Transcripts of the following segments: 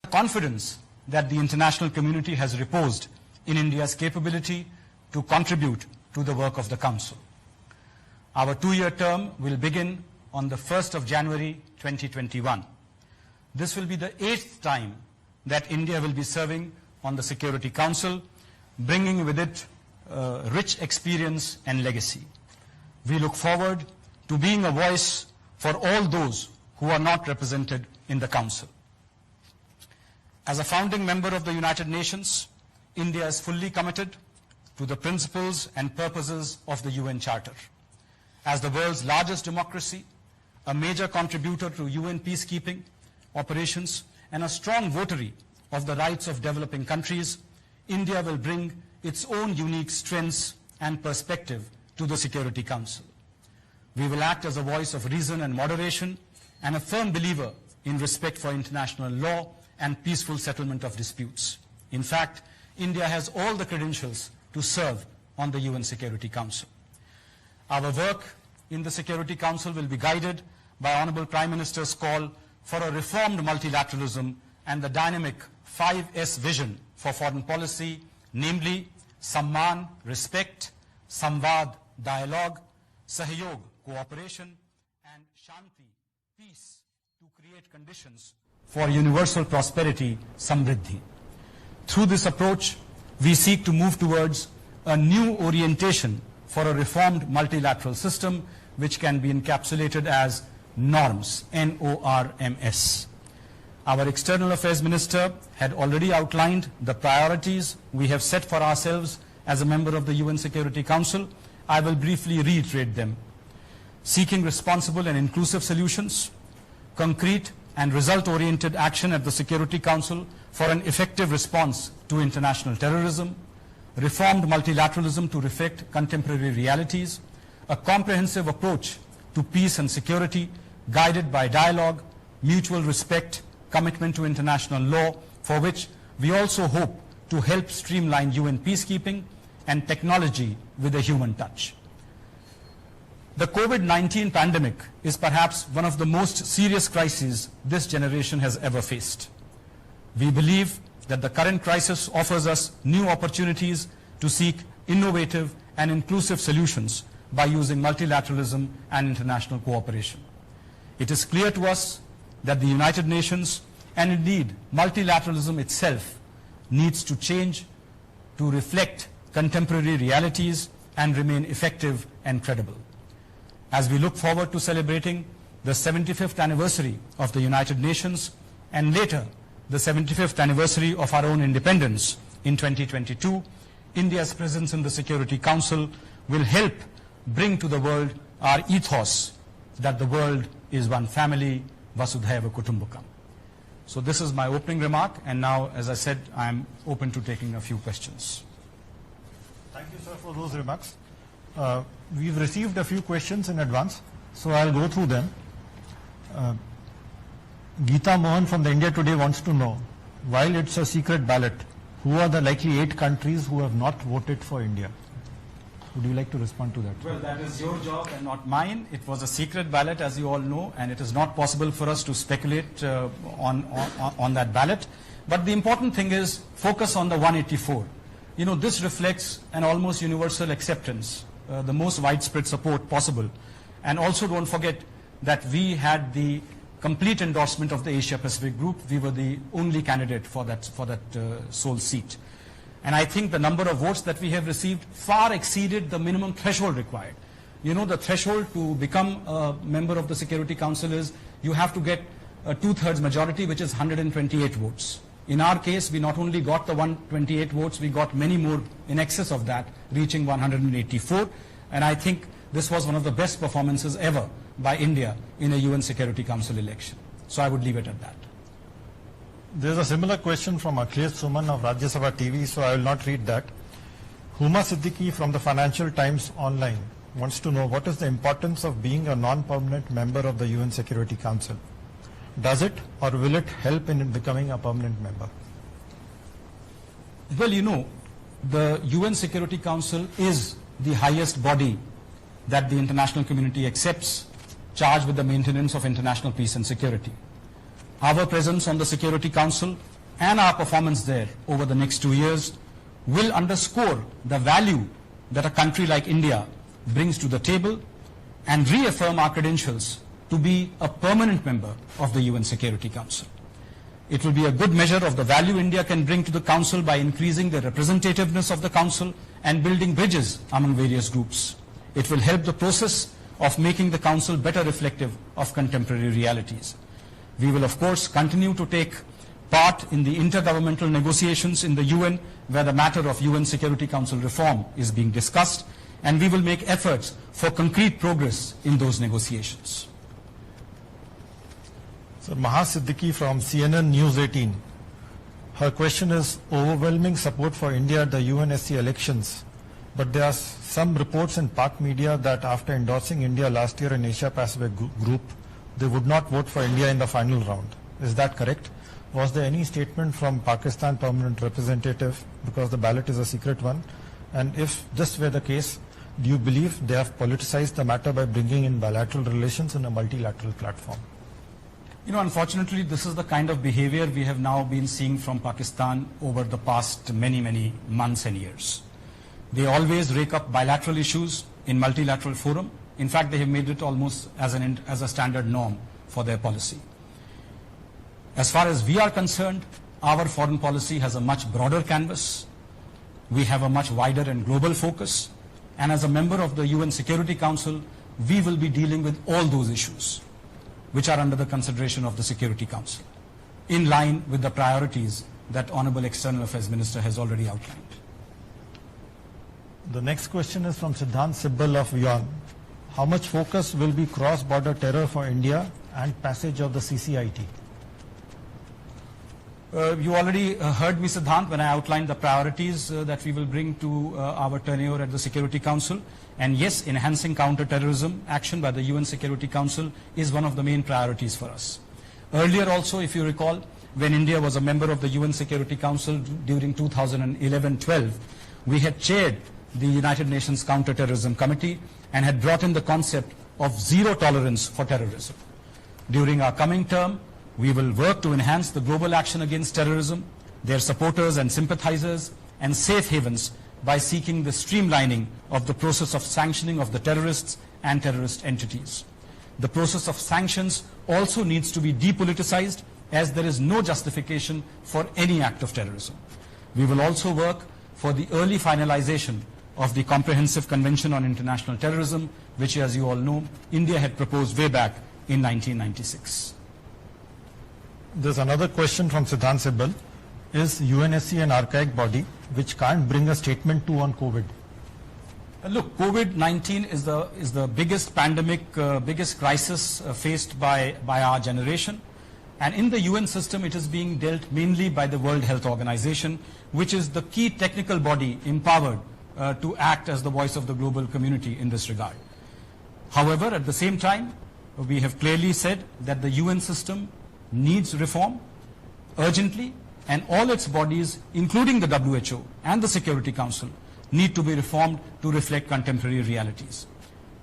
confidence that the international community has reposed in India's capability to contribute to the work of the Council. Our two-year term will begin on the 1st of January 2021. This will be the 8th time that India will be serving on the Security Council, bringing with it rich experience and legacy. We look forward to being a voice for all those who are not represented in the Council. As a founding member of the United Nations, India is fully committed to the principles and purposes of the UN Charter. As the world's largest democracy, a major contributor to UN peacekeeping operations, and a strong votary of the rights of developing countries, India will bring its own unique strengths and perspective to the Security Council. We will act as a voice of reason and moderation and a firm believer in respect for international law and peaceful settlement of disputes. In fact, India has all the credentials to serve on the UN Security Council. Our work in the Security Council will be guided by Honorable Prime Minister's call for a reformed multilateralism and the dynamic 5S vision for foreign policy, namely Samman, respect, Samvad, dialogue, Sahyog, cooperation, and Shanti, peace, to create conditions for universal prosperity, Samriddhi. Through this approach, we seek to move towards a new orientation for a reformed multilateral system which can be encapsulated as norms, NORMS. Our External Affairs Minister had already outlined the priorities we have set for ourselves as a member of the UN Security Council. I will briefly reiterate them. Seeking responsible and inclusive solutions, concrete and result-oriented action at the Security Council for an effective response to international terrorism, reformed multilateralism to reflect contemporary realities, a comprehensive approach to peace and security guided by dialogue, mutual respect, commitment to international law, for which we also hope to help streamline UN peacekeeping, and technology with a human touch. The COVID-19 pandemic is perhaps one of the most serious crises this generation has ever faced. We believe that the current crisis offers us new opportunities to seek innovative and inclusive solutions by using multilateralism and international cooperation. It is clear to us that the United Nations, and indeed multilateralism itself, needs to change to reflect contemporary realities and remain effective and credible. As we look forward to celebrating the 75th anniversary of the United Nations and later the 75th anniversary of our own independence in 2022, India's presence in the Security Council will help bring to the world our ethos that the world is one family, Vasudhaiva Kutumbakam. So this is my opening remark, and now, as I said, I am open to taking a few questions. Thank you, sir, for those remarks. We've received a few questions in advance, so I'll go through them. Geeta Mohan from the India Today wants to know, while it's a secret ballot, who are the likely 8 countries who have not voted for India? Would you like to respond to that? Well, that is your job and not mine. It was a secret ballot, as you all know, and it is not possible for us to speculate on that ballot. But the important thing is focus on the 184. You know, this reflects an almost universal acceptance, the most widespread support possible. And also don't forget that we had the complete endorsement of the Asia Pacific Group. We were the only candidate for that sole seat. And I think the number of votes that we have received far exceeded the minimum threshold required. You know, the threshold to become a member of the Security Council is you have to get a 2/3 majority, which is 128 votes. In our case, we not only got the 128 votes, we got many more in excess of that, reaching 184. And I think this was one of the best performances ever by India in a UN Security Council election. So I would leave it at that. There's a similar question from Akhilesh Suman of Rajya Sabha TV, so I will not read that. Huma Siddiqui from the Financial Times Online wants to know, what is the importance of being a non-permanent member of the UN Security Council? Does it or will it help in becoming a permanent member? Well, you know, the UN Security Council is the highest body that the international community accepts, charged with the maintenance of international peace and security. our presence on the Security Council and our performance there over the next 2 years will underscore the value that a country like India brings to the table and reaffirm our credentials to be a permanent member of the UN Security Council. It will be a good measure of the value India can bring to the Council by increasing the representativeness of the Council and building bridges among various groups. It will help the process of making the Council better reflective of contemporary realities. We will, of course, continue to take part in the intergovernmental negotiations in the UN where the matter of UN Security Council reform is being discussed, and we will make efforts for concrete progress in those negotiations. So Maha Siddiqui from CNN News 18. Her question is overwhelming support for India at the UNSC elections, but there are some reports in Pak media that after endorsing India last year in Asia Pacific group, they would not vote for India in the final round. Is that correct? Was there any statement from Pakistan permanent representative, because the ballot is a secret one? And if this were the case, do you believe they have politicized the matter by bringing in bilateral relations in a multilateral platform? You know, unfortunately, this is the kind of behavior we have now been seeing from Pakistan over the past many months and years. They always rake up bilateral issues in multilateral forum. In fact, they have made it almost as a standard norm for their policy. As far as we are concerned, our foreign policy has a much broader canvas. We have a much wider and global focus. And as a member of the UN Security Council, we will be dealing with all those issues which are under the consideration of the Security Council, in line with the priorities that Honorable External Affairs Minister has already outlined. The next question is from Siddhant Sibbal of WION. How much focus will be cross-border terror for India and passage of the CCIT? You already heard me, Siddhant, when I outlined the priorities that we will bring to our tenure at the Security Council. And yes, enhancing counter-terrorism action by the UN Security Council is one of the main priorities for us. Earlier also, if you recall, when India was a member of the UN Security Council during 2011-12, we had chaired the United Nations Counter-Terrorism Committee and had brought in the concept of zero tolerance for terrorism. During our coming term, we will work to enhance the global action against terrorism, their supporters and sympathizers, and safe havens by seeking the streamlining of the process of sanctioning of the terrorists and terrorist entities. The process of sanctions also needs to be depoliticized, as there is no justification for any act of terrorism. We will also work for the early finalization of the Comprehensive Convention on International Terrorism, which, as you all know, India had proposed way back in 1996. There's another question from Siddhant Sibbal. Is UNSC an archaic body which can't bring a statement to on COVID? Look, COVID-19 is the biggest pandemic, biggest crisis faced by our generation. And in the UN system, it is being dealt mainly by the World Health Organization, which is the key technical body empowered to act as the voice of the global community in this regard. However, at the same time, we have clearly said that the UN system needs reform urgently, and all its bodies, including the WHO and the Security Council, need to be reformed to reflect contemporary realities.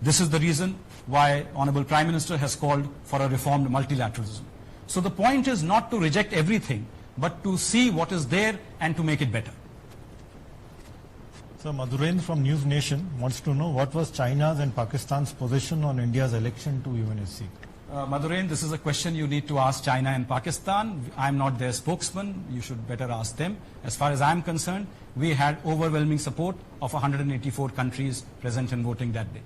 This is the reason why Honorable Prime Minister has called for a reformed multilateralism. So the point is not to reject everything, but to see what is there and to make it better. So Madhuren from News Nation wants to know what was China's and Pakistan's position on India's election to UNSC. Madhuren, this is a question you need to ask China and Pakistan. I'm not their spokesman. You should better ask them. As far as I'm concerned, we had overwhelming support of 184 countries present and voting that day.